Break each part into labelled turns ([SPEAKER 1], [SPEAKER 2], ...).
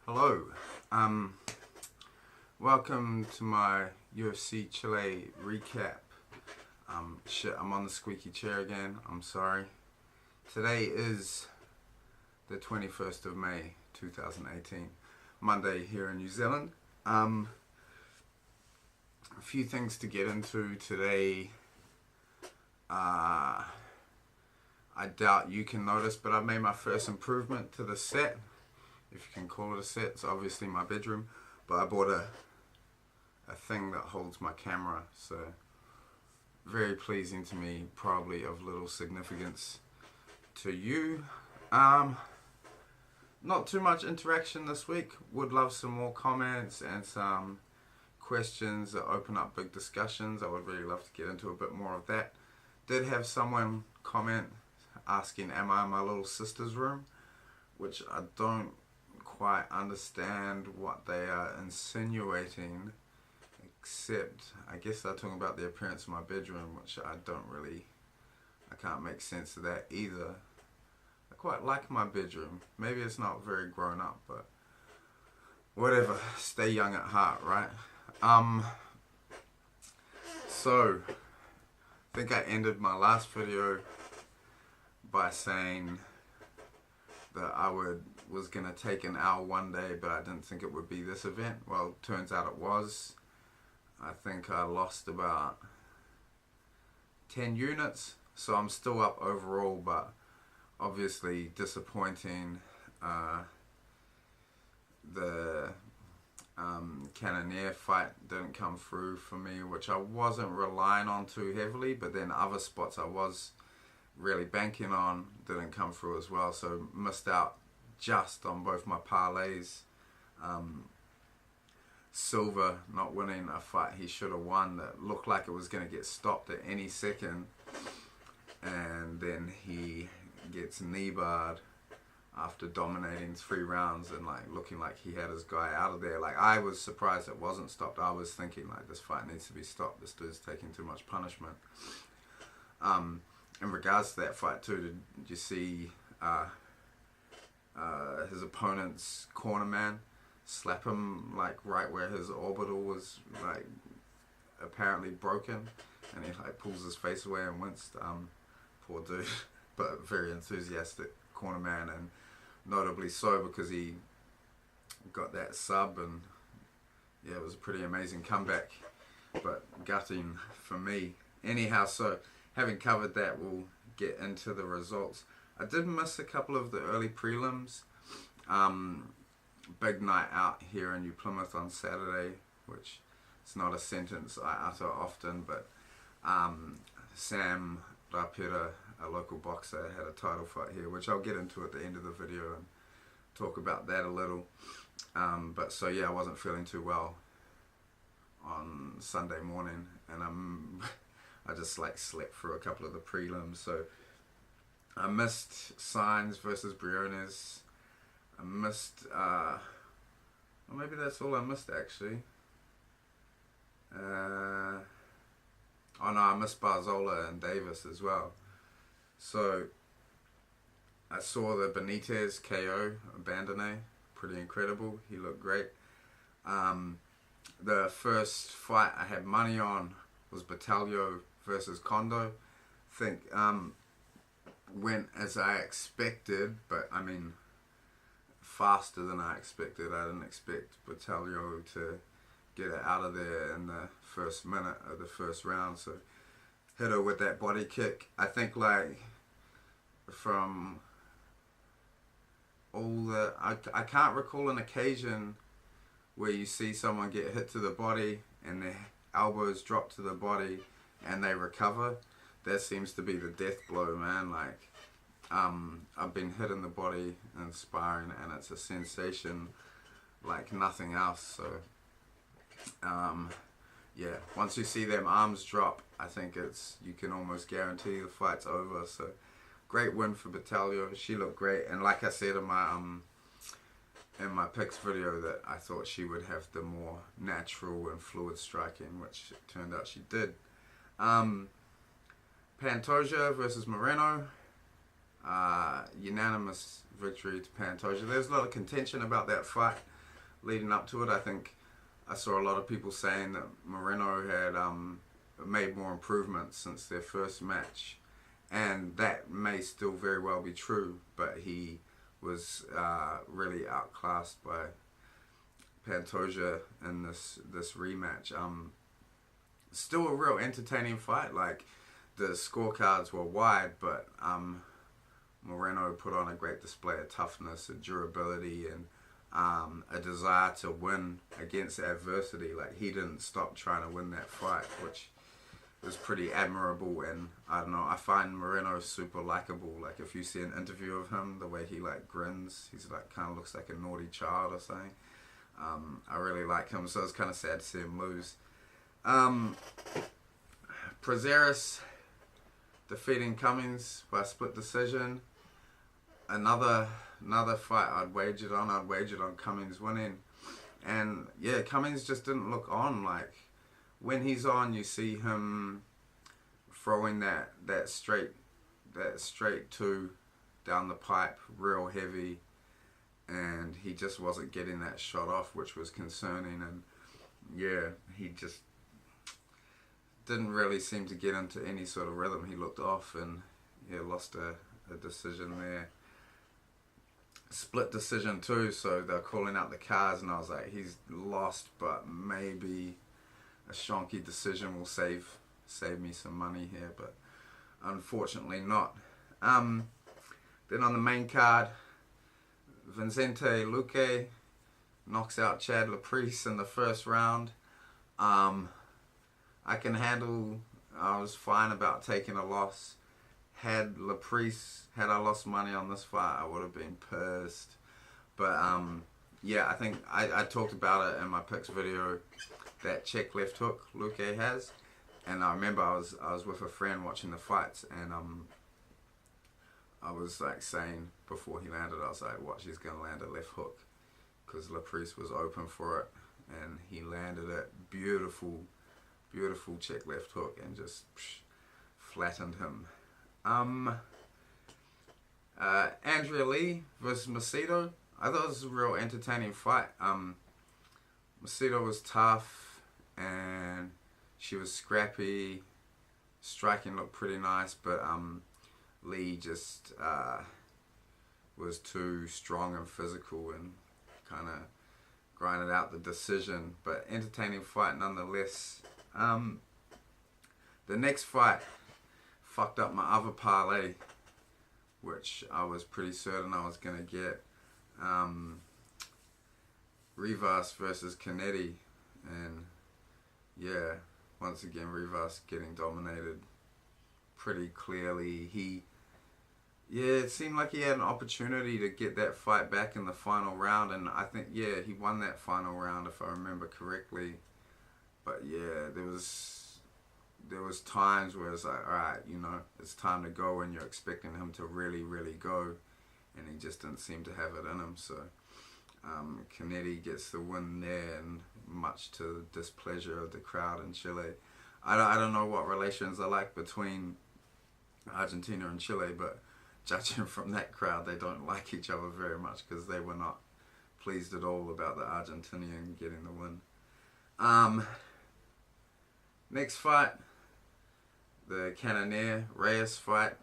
[SPEAKER 1] Hello, welcome to my UFC Chile recap. I'm on the squeaky chair again, I'm sorry. Today is the 21st of May 2018, Monday here in New Zealand. A few things to get into today. I doubt you can notice, but I've made my first improvement to the set, if you can call it a set. It's obviously my bedroom, but I bought a thing that holds my camera, so very pleasing to me, probably of little significance to you. Not too much interaction this week. Would love some more comments and some questions that open up big discussions. I would really love to get into a bit more of that. Did have someone comment asking, am I in my little sister's room? Which I don't quite understand what they are insinuating, except I guess they're talking about the appearance of my bedroom, which I can't make sense of that either. I quite like my bedroom. Maybe it's not very grown up, but whatever. Stay young at heart, right? So I think I ended my last video by saying that I was gonna take an hour one day, but I didn't think it would be this event. Well, turns out it was. I think I lost about 10 units, so I'm still up overall, but obviously disappointing. The Cannoneer fight didn't come through for me, which I wasn't relying on too heavily, but then other spots I was really banking on didn't come through as well, so missed out just on both my parlays. Silva not winning a fight he should have won that looked like it was going to get stopped at any second, and then he gets knee barred after dominating 3 rounds and looking like he had his guy out of there. I was surprised it wasn't stopped. I was thinking this fight needs to be stopped. This dude's taking too much punishment. In regards to that fight too, did you see his opponent's corner man slap him right where his orbital was apparently broken, and he pulls his face away and winced. Poor dude, but very enthusiastic corner man, and notably so because he got that sub, and yeah, it was a pretty amazing comeback, but gutting for me. Anyhow, so having covered that, we'll get into the results. I did miss a couple of the early prelims. Big night out here in New Plymouth on Saturday, which is not a sentence I utter often, but Sam Rapira, a local boxer, had a title fight here, which I'll get into at the end of the video and talk about that a little. But so yeah, I wasn't feeling too well on Sunday morning, and I just slept through a couple of the prelims. So I missed Sainz versus Briones. I missed, well, maybe that's all I missed actually. Oh no, I missed Barzola and Davis as well. So I saw the Benitez KO, Bandone, pretty incredible. He looked great. The first fight I had money on was Batalio versus Kondo. I think went as I expected, but I mean faster than I expected. I didn't expect Batalio to get it out of there in the first minute of the first round, so hit her with that body kick. I think from all the I can't recall an occasion where you see someone get hit to the body and their elbows drop to the body and they recover. That seems to be the death blow, man. I've been hit in the body in sparring, and it's a sensation like nothing else. So yeah, once you see them arms drop, I think you can almost guarantee the fight's over. So great win for Batalio. She looked great, and like I said in my picks video, that I thought she would have the more natural and fluid striking, which it turned out she did. Pantoja versus Moreno. Unanimous victory to Pantoja. There's a lot of contention about that fight. leading up to it. I think I saw a lot of people saying that Moreno had made more improvements since their first match, and that may still very well be true, but he was really outclassed by Pantoja in this rematch. Still a real entertaining fight. Like, the scorecards were wide, but Moreno put on a great display of toughness, of durability, and a desire to win against adversity. Like, he didn't stop trying to win that fight, which was pretty admirable. And I don't know, I find Moreno super likable. Like, if you see an interview of him, the way he like grins, he's like kind of looks like a naughty child or something. I really like him, so it's kind of sad to see him lose. Prazeres defeating Cummings by split decision. Another fight I'd wagered on. I'd wagered on Cummings winning, and yeah, Cummings just didn't look on. Like, when he's on, you see him throwing that straight two down the pipe real heavy, and he just wasn't getting that shot off, which was concerning. And yeah, he just didn't really seem to get into any sort of rhythm. He looked off, and yeah, lost a decision there. Split decision too, so they're calling out the cars, and I was like, he's lost, but maybe a shonky decision will save me some money here, but unfortunately not. Then on the main card, Vicente Luque knocks out Chad Laprise in the first round. I was fine about taking a loss. Had I lost money on this fight, I would have been pissed. But yeah, I think I talked about it in my picks video, that check left hook Luque has. And I remember I was with a friend watching the fights, and I was like saying before he landed, I was like, watch, he's gonna land a left hook, because Laprise was open for it, and he landed it. Beautiful check left hook, and just flattened him. Andrea Lee versus Macedo. I thought it was a real entertaining fight. Macedo was tough, and she was scrappy. Striking looked pretty nice, but Lee just was too strong and physical, and kind of grinded out the decision. But entertaining fight nonetheless. The next fight fucked up my other parlay, which I was pretty certain I was going to get. Rivas versus Canetti, and yeah, once again Rivas getting dominated pretty clearly. It seemed like he had an opportunity to get that fight back in the final round, and I think, yeah, he won that final round if I remember correctly. But yeah, there was times where it's like, alright, you know, it's time to go, and you're expecting him to really, really go, and he just didn't seem to have it in him. So Canetti gets the win there, and much to the displeasure of the crowd in Chile. I don't know what relations are like between Argentina and Chile, but judging from that crowd, they don't like each other very much, because they were not pleased at all about the Argentinian getting the win. Next fight, the Cannonier Reyes fight.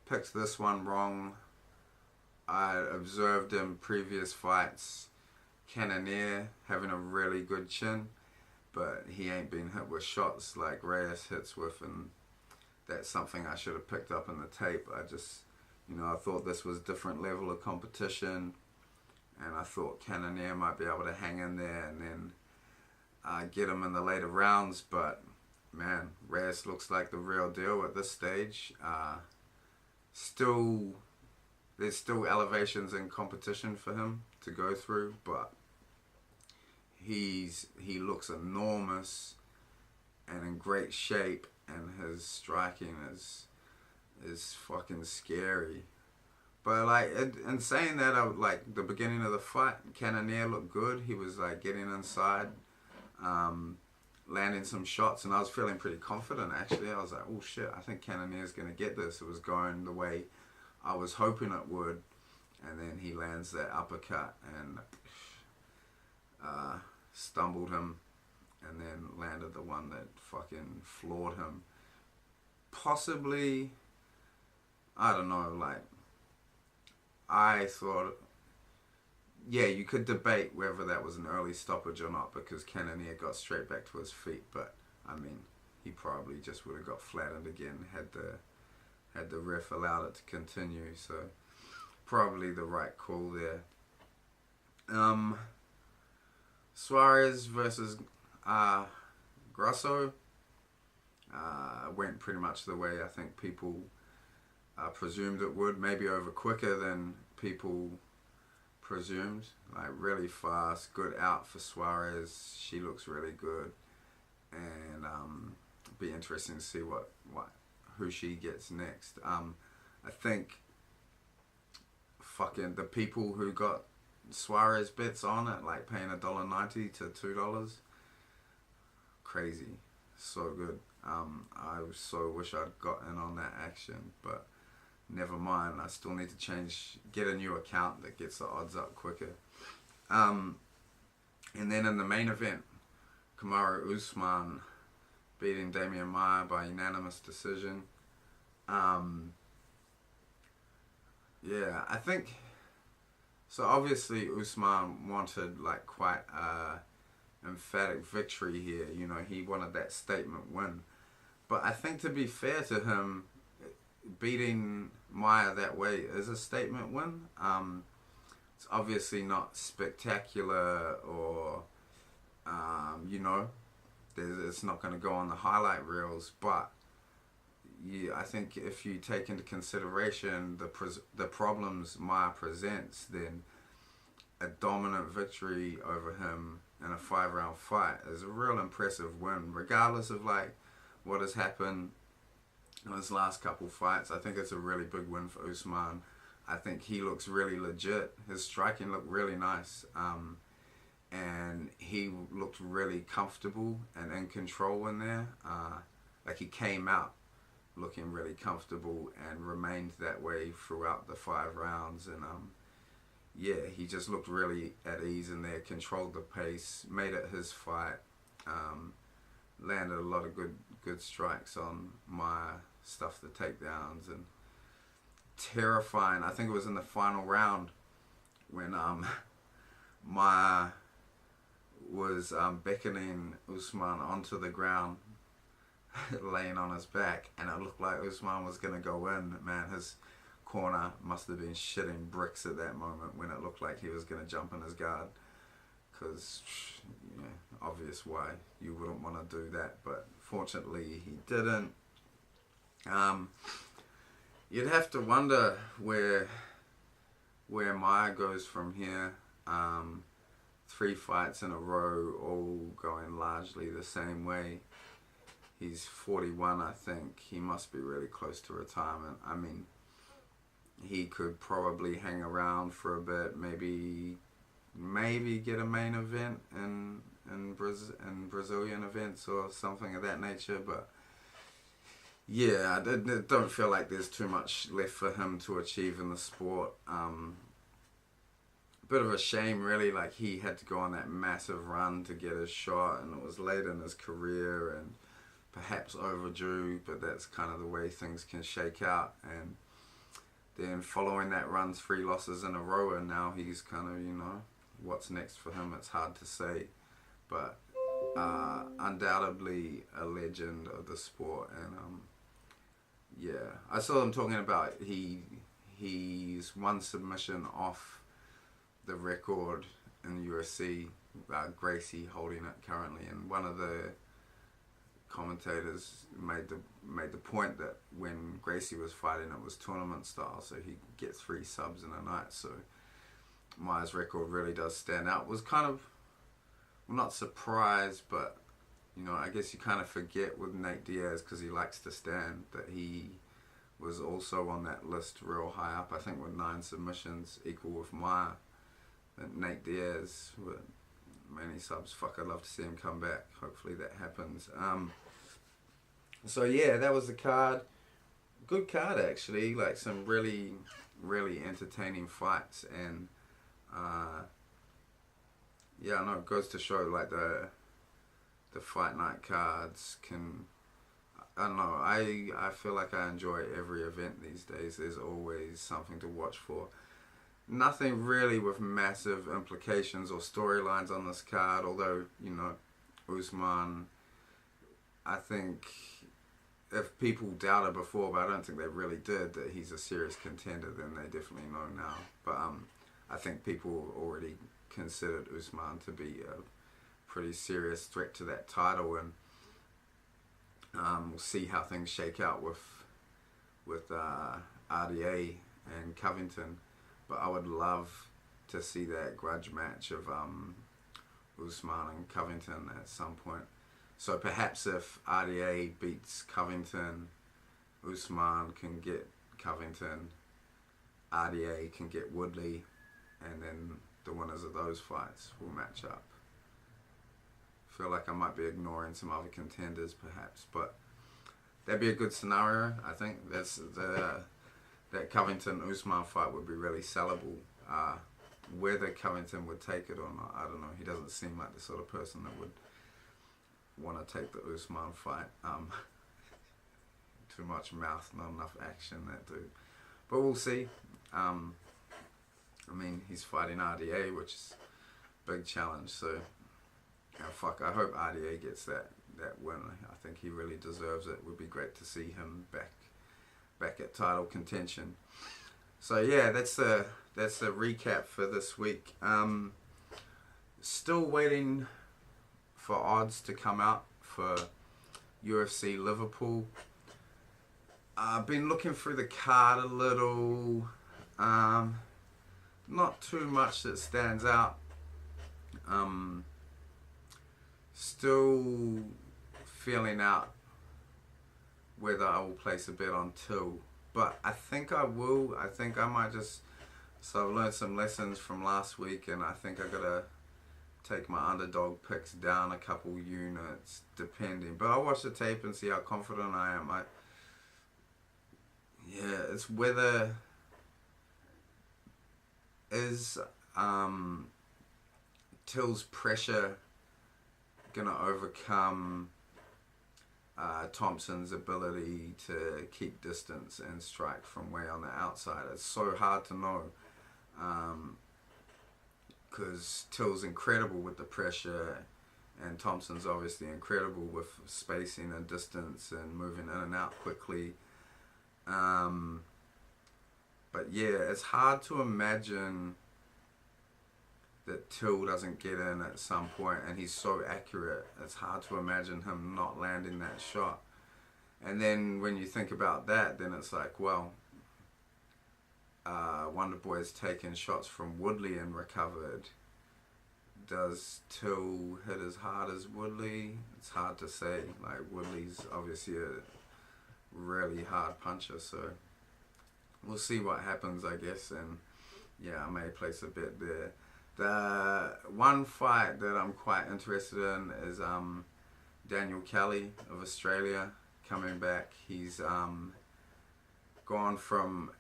[SPEAKER 1] Picked this one wrong. I observed in previous fights Cannonier having a really good chin, but he ain't been hit with shots like Reyes hits with, and that's something I should have picked up in the tape. I just, I thought this was a different level of competition, and I thought Cannonier might be able to hang in there and then get him in the later rounds. But man, Reyes looks like the real deal at this stage. There's still elevations in competition for him to go through, but he looks enormous and in great shape, and his striking is fucking scary. But like, in saying that, like the beginning of the fight, Cannonier looked good. He was like getting inside, landing some shots, and I was feeling pretty confident actually. I was like, oh shit, I think Cannonier's gonna get this. It was going the way I was hoping it would, and then he lands that uppercut and stumbled him, and then landed the one that fucking floored him. Possibly, I don't know, like, I thought, yeah, you could debate whether that was an early stoppage or not, because Cannonier got straight back to his feet, but, I mean, he probably just would have got flattened again had the ref allowed it to continue, so probably the right call there. Suarez versus Grasso went pretty much the way I think people presumed it would, maybe over quicker than people presumed. Like, really fast, good out for Suarez. She looks really good, and be interesting to see who she gets next. I think fucking the people who got Suarez bets on it, like paying $1.90 to $2, crazy, so good. I so wish I'd gotten on that action, but never mind. I still need to get a new account that gets the odds up quicker. And then in the main event, Kamaru Usman beating Damian Maia by unanimous decision. Yeah, I think so. Obviously, Usman wanted like quite emphatic victory here. You know, he wanted that statement win. But I think, to be fair to him, beating Maia that way is a statement win. It's obviously not spectacular, or you know, it's not going to go on the highlight reels, but yeah, I think if you take into consideration the problems Maia presents, then a dominant victory over him in a 5-round fight is a real impressive win, regardless of like what has happened in his last couple fights. I think it's a really big win for Usman. I think he looks really legit. His striking looked really nice, and he looked really comfortable and in control in there. Like, he came out looking really comfortable and remained that way throughout the 5 rounds, and yeah, he just looked really at ease in there, controlled the pace, made it his fight, landed a lot of good strikes on Maia, stuffed the takedowns, and terrifying. I think it was in the final round when Maia was beckoning Usman onto the ground, laying on his back, and it looked like Usman was going to go in. Man, his corner must have been shitting bricks at that moment when it looked like he was going to jump in his guard, because yeah, obvious why you wouldn't want to do that, but fortunately he didn't. You'd have to wonder where Maia goes from here. 3 fights in a row, all going largely the same way. He's 41, I think. He must be really close to retirement. I mean, he could probably hang around for a bit, maybe get a main event in Brazilian events or something of that nature, but yeah, I don't feel like there's too much left for him to achieve in the sport. Bit of a shame, really. Like, he had to go on that massive run to get his shot, and it was late in his career and perhaps overdue, but that's kind of the way things can shake out. And then following that run, 3 losses in a row, and now he's kind of, you know, what's next for him, it's hard to say, but undoubtedly a legend of the sport. And yeah, I saw them talking about he's 1 submission off the record in UFC, Gracie holding it currently, and one of the commentators made the point that when Gracie was fighting, it was tournament style, so he gets 3 subs in a night. So Maia's record really does stand out. Was kind of, well, not surprised, but you know, I guess you kind of forget with Nate Diaz, because he likes to stand, that he was also on that list real high up. I think with 9 submissions, equal with Maia. And Nate Diaz with many subs. Fuck, I'd love to see him come back. Hopefully that happens. So yeah, that was the card. good card actually. Like some really, really entertaining fights, and uh, yeah, I know it goes to show like the fight night cards can. I don't know. I feel like I enjoy every event these days. There's always something to watch for. Nothing really with massive implications or storylines on this card. Although Usman, I think if people doubted before, but I don't think they really did, that he's a serious contender, then they definitely know now. But I think people already considered Usman to be a pretty serious threat to that title, and we'll see how things shake out with RDA and Covington. But I would love to see that grudge match of Usman and Covington at some point. So perhaps if RDA beats Covington, Usman can get Covington, RDA can get Woodley, and then the winners of those fights will match up. Feel like I might be ignoring some other contenders perhaps, but that'd be a good scenario. I think that Covington Usman fight would be really sellable. Whether Covington would take it or not, I don't know. He doesn't seem like the sort of person that would want to take the Usman fight. Too much mouth, not enough action, that dude. But we'll see. I mean, he's fighting RDA, which is a big challenge. So, I hope RDA gets that win. I think he really deserves it. It would be great to see him back at title contention. So yeah, that's the recap for this week. Still waiting for odds to come out for UFC Liverpool. I've been looking through the card a little. Not too much that stands out. Still feeling out whether I will place a bet on Till. But I think I will. I think I might just... So I've learned some lessons from last week, and I think I gotta take my underdog picks down a couple units, depending. But I'll watch the tape and see how confident I am. It's whether... Is Till's pressure gonna overcome Thompson's ability to keep distance and strike from way on the outside? It's so hard to know, because Till's incredible with the pressure, and Thompson's obviously incredible with spacing and distance and moving in and out quickly. But yeah, it's hard to imagine that Till doesn't get in at some point, and he's so accurate. It's hard to imagine him not landing that shot. And then when you think about that, then it's like, well, Wonderboy's taken shots from Woodley and recovered. Does Till hit as hard as Woodley? It's hard to say. Like, Woodley's obviously a really hard puncher, so we'll see what happens, I guess. And yeah, I may place a bet there. The one fight that I'm quite interested in is Daniel Kelly of Australia coming back. He's gone from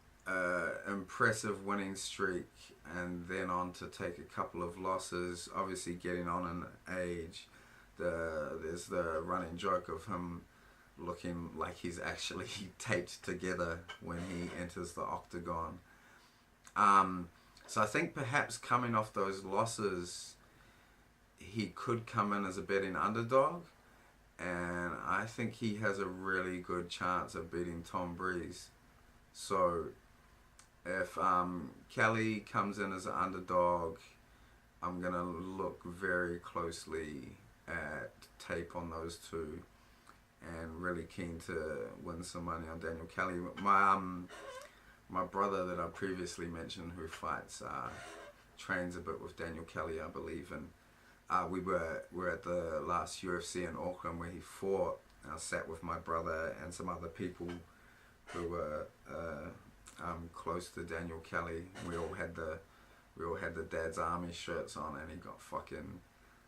[SPEAKER 1] impressive winning streak and then on to take a couple of losses, obviously getting on in age. There's the running joke of him looking like he's actually taped together when he enters the octagon. So I think perhaps coming off those losses, he could come in as a betting underdog, and I think he has a really good chance of beating Tom Breeze. So if Kelly comes in as an underdog, I'm going to look very closely at tape on those two, and really keen to win some money on Daniel Kelly. My brother that I previously mentioned, who fights, trains a bit with Daniel Kelly, I believe, and we were at the last UFC in Auckland where he fought, and I sat with my brother and some other people who were close to Daniel Kelly. We all had the Dad's Army shirts on, and he got fucking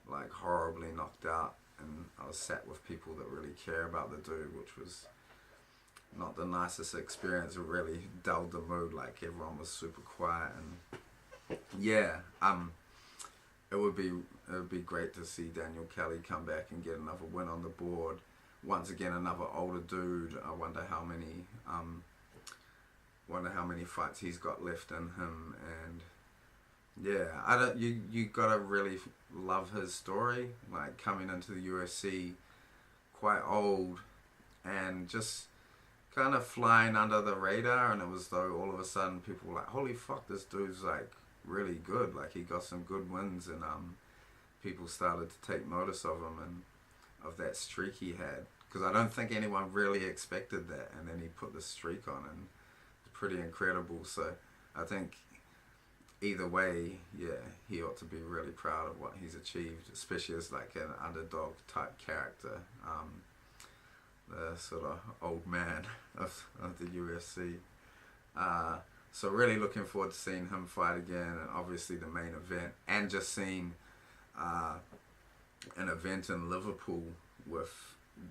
[SPEAKER 1] like horribly knocked out, and I was sat with people that really care about the dude, which was not the nicest experience. It really dulled the mood. Like everyone was super quiet, and yeah, it would be great to see Daniel Kelly come back and get another win on the board. Once again, another older dude. I wonder how many fights he's got left in him. And yeah, I don't. You gotta really love his story. Like coming into the UFC, quite old, and just kind of flying under the radar. And it was though all of a sudden people were like, "Holy fuck, this dude's like really good." Like he got some good wins, and people started to take notice of him and of that streak he had. Because I don't think anyone really expected that, and then he put the streak on, and it's pretty incredible. So I think either way, yeah, he ought to be really proud of what he's achieved, especially as like an underdog type character, the sort of old man of the UFC. So really looking forward to seeing him fight again, and obviously the main event, and just seeing an event in Liverpool with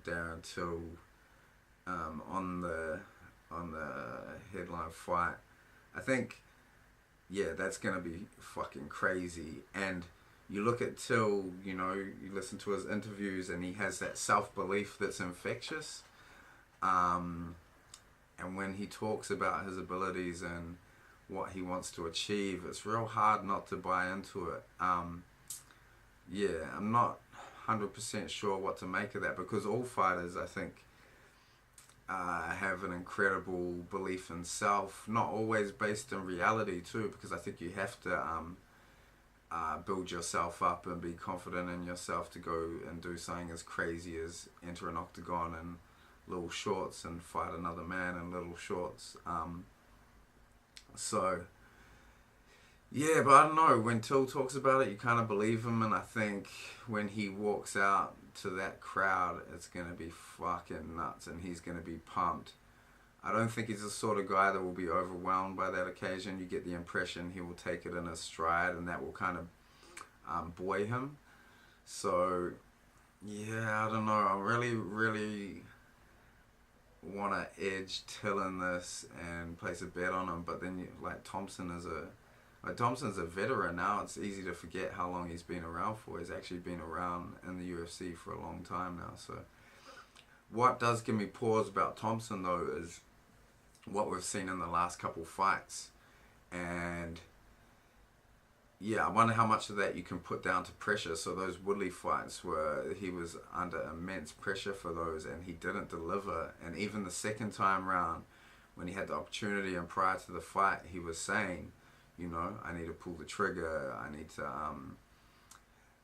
[SPEAKER 1] Darren Till on the headline fight. I think, yeah, that's gonna be fucking crazy. And you look at Till, you know, you listen to his interviews, and he has that self-belief that's infectious. And when he talks about his abilities and what he wants to achieve, it's real hard not to buy into it. Yeah, I'm not 100% sure what to make of that, because all fighters, I think, have an incredible belief in self, not always based in reality too, because I think you have to build yourself up and be confident in yourself to go and do something as crazy as enter an octagon in little shorts and fight another man in little shorts. So yeah, but I don't know, when Till talks about it, you kind of believe him, and I think when he walks out to that crowd, it's going to be fucking nuts, and he's going to be pumped. I don't think he's the sort of guy that will be overwhelmed by that occasion. You get the impression he will take it in his stride, and that will kind of buoy him. So yeah, I don't know, I really want to edge Till in this and place a bet on him, but then Thompson's a veteran now. It's easy to forget how long he's been around for. He's actually been around in the UFC for a long time now. So what does give me pause about Thompson though is what we've seen in the last couple fights. And yeah, I wonder how much of that you can put down to pressure. So those Woodley fights where he was under immense pressure for those, and he didn't deliver. And even the second time round, when he had the opportunity and prior to the fight, he was saying, you know, I need to pull the trigger, I need to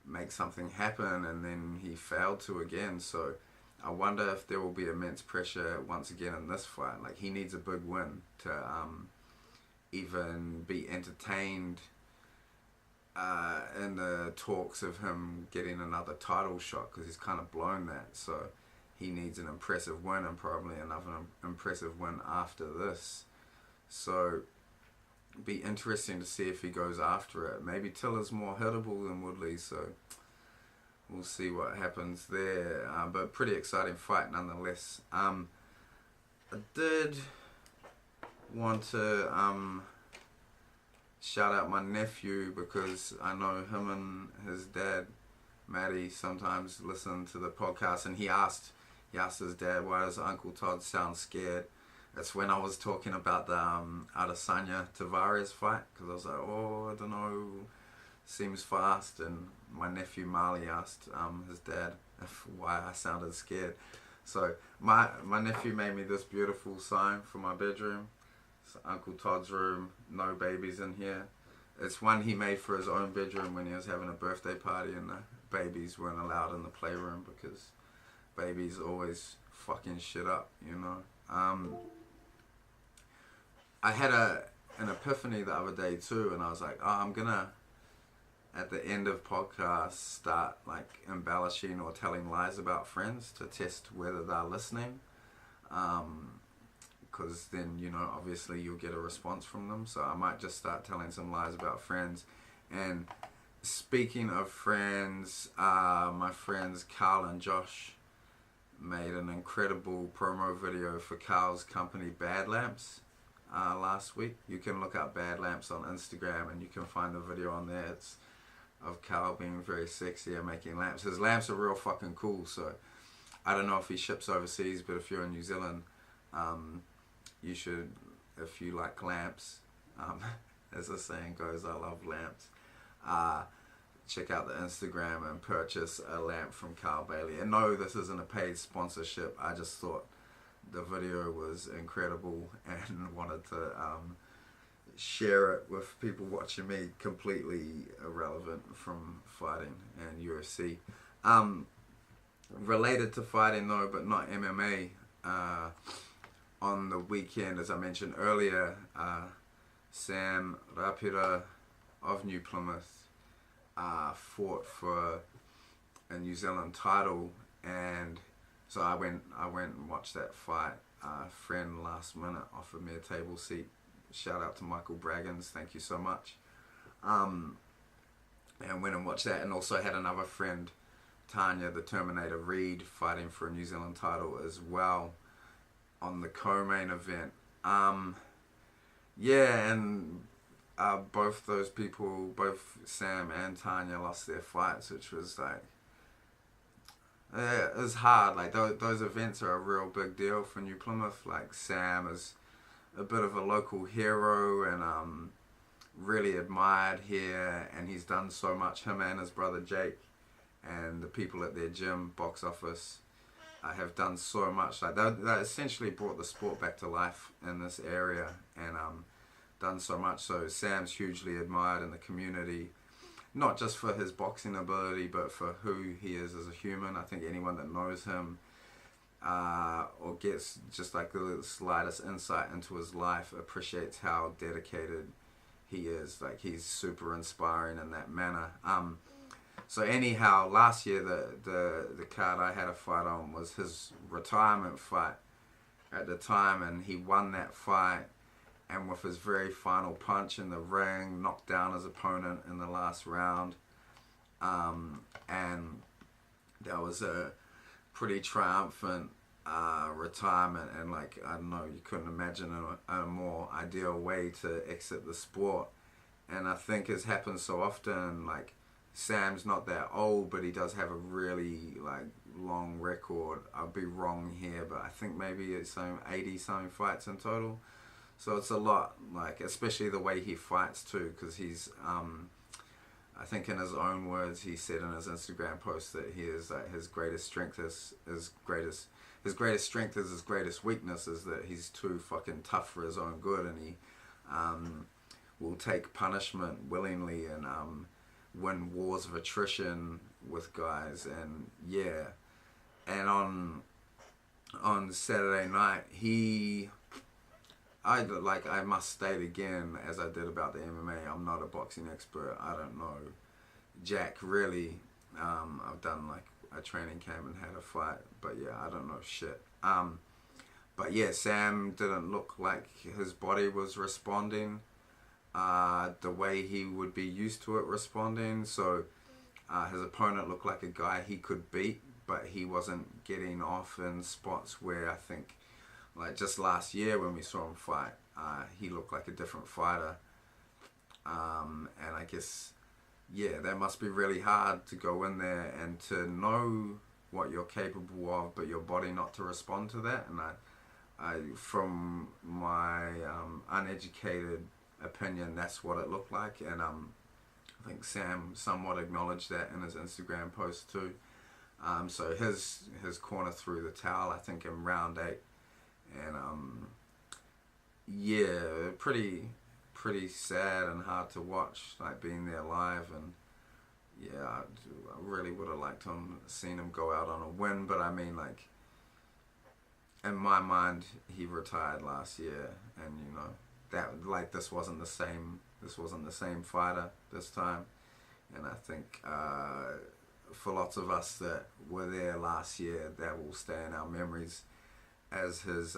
[SPEAKER 1] make something happen, and then he failed to again. So I wonder if there will be immense pressure once again in this fight. Like, he needs a big win to even be entertained in the talks of him getting another title shot, because he's kind of blown that. So he needs an impressive win, and probably another impressive win after this. So be interesting to see if he goes after it. Maybe Till is more hittable than Woodley, so we'll see what happens there. But pretty exciting fight nonetheless. I did want to shout out my nephew, because I know him and his dad, Matty, sometimes listen to the podcast, and he asked his dad, why does Uncle Todd sound scared? That's when I was talking about the Adesanya Tavares fight, because I was like, I don't know, seems fast. And my nephew Marley asked his dad why I sounded scared. So my nephew made me this beautiful sign for my bedroom. It's Uncle Todd's room, no babies in here. It's one he made for his own bedroom when he was having a birthday party, and the babies weren't allowed in the playroom because babies always fucking shit up, you know. I had an epiphany the other day too, and I was like, I'm gonna, at the end of podcasts, start like embellishing or telling lies about friends to test whether they're listening. Because then, you know, obviously you'll get a response from them. So I might just start telling some lies about friends. And speaking of friends, my friends Carl and Josh, made an incredible promo video for Carl's company Bad Lamps last week. You can look up Bad Lamps on Instagram and you can find the video on there. It's of Carl being very sexy and making lamps. His lamps are real fucking cool, so I don't know if he ships overseas, but if you're in New Zealand, you should, if you like lamps, as the saying goes, I love lamps, check out the Instagram and purchase a lamp from Carl Bailey. And no, this isn't a paid sponsorship. I just thought the video was incredible and wanted to share it with people watching me, completely irrelevant from fighting and UFC. Related to fighting though, but not MMA, on the weekend, as I mentioned earlier, Sam Rapira of New Plymouth fought for a New Zealand title, and so I went and watched that fight. A friend last minute offered me a table seat. Shout out to Michael Braggins, thank you so much. And went and watched that, and also had another friend, Tanya the Terminator Reid, fighting for a New Zealand title as well on the co-main event. Yeah, and both those people, both Sam and Tanya, lost their fights, which was like, yeah, it was hard. Like those events are a real big deal for New Plymouth. Like Sam is a bit of a local hero and really admired here, and he's done so much. Him and his brother Jake and the people at their gym, Box Office, have done so much. Like they essentially brought the sport back to life in this area, and done so much. So Sam's hugely admired in the community, not just for his boxing ability, but for who he is as a human. I think anyone that knows him or gets just like the slightest insight into his life appreciates how dedicated he is. Like he's super inspiring in that manner. So anyhow, last year the card I had a fight on was his retirement fight at the time, and he won that fight, and with his very final punch in the ring, knocked down his opponent in the last round. And that was a pretty triumphant retirement, and like, I don't know, you couldn't imagine a more ideal way to exit the sport. And I think it's happened so often. Like Sam's not that old, but he does have a really like long record. I'll be wrong here, but I think maybe it's 80 something fights in total. So it's a lot, like, especially the way he fights too, because he's I think in his own words, he said in his Instagram post that he is like his greatest strength is his greatest weakness is that he's too fucking tough for his own good, and he will take punishment willingly and win wars of attrition with guys. And yeah, and on Saturday night I must state again, as I did about the MMA, I'm not a boxing expert. I don't know jack really. I've done like a training camp and had a fight, but yeah, I don't know shit. But yeah, Sam didn't look like his body was responding the way he would be used to it responding. So his opponent looked like a guy he could beat, but he wasn't getting off in spots where I think, like just last year when we saw him fight, he looked like a different fighter. And I guess, yeah, that must be really hard to go in there and to know what you're capable of, but your body not to respond to that. And I from my uneducated opinion, that's what it looked like. And I think Sam somewhat acknowledged that in his Instagram post too. So his corner threw the towel, I think, in round 8. And yeah, pretty sad and hard to watch, like being there live. And yeah, I really would have liked seen him go out on a win, but I mean, like, in my mind, he retired last year, and you know that, like, this wasn't the same fighter this time. And I think for lots of us that were there last year, that will stay in our memories as his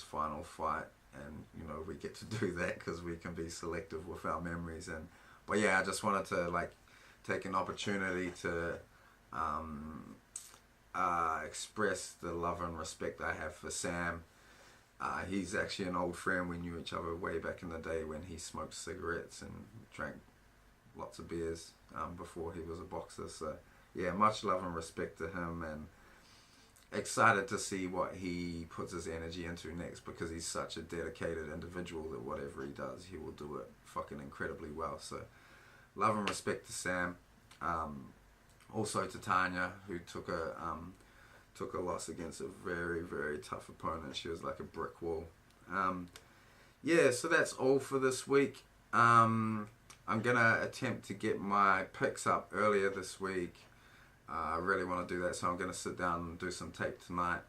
[SPEAKER 1] final fight. And you know, we get to do that because we can be selective with our memories. And but yeah, I just wanted to like take an opportunity to express the love and respect I have for Sam. He's actually an old friend. We knew each other way back in the day when he smoked cigarettes and drank lots of beers before he was a boxer. So yeah, much love and respect to him, and excited to see what he puts his energy into next, because he's such a dedicated individual that whatever he does, he will do it fucking incredibly well. So love and respect to Sam. Also to Tanya, who took a loss against a very, very tough opponent. She was like a brick wall. Yeah, so that's all for this week. I'm gonna attempt to get my picks up earlier this week. I really want to do that, so I'm going to sit down and do some tape tonight.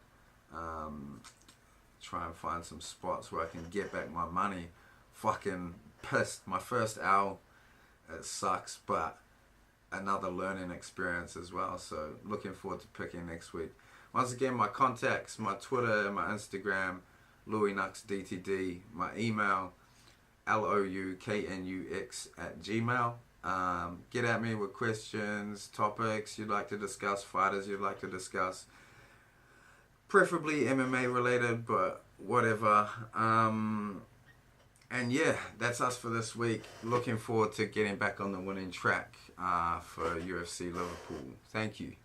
[SPEAKER 1] Try and find some spots where I can get back my money. Fucking pissed. My first L, it sucks, but another learning experience as well. So looking forward to picking next week. Once again, my contacts, my Twitter and my Instagram, Louknux DTD. My email, louknux@gmail. Get at me with questions, topics you'd like to discuss, fighters you'd like to discuss, preferably MMA related, but whatever. And yeah, that's us for this week. Looking forward to getting back on the winning track for UFC Liverpool. Thank you.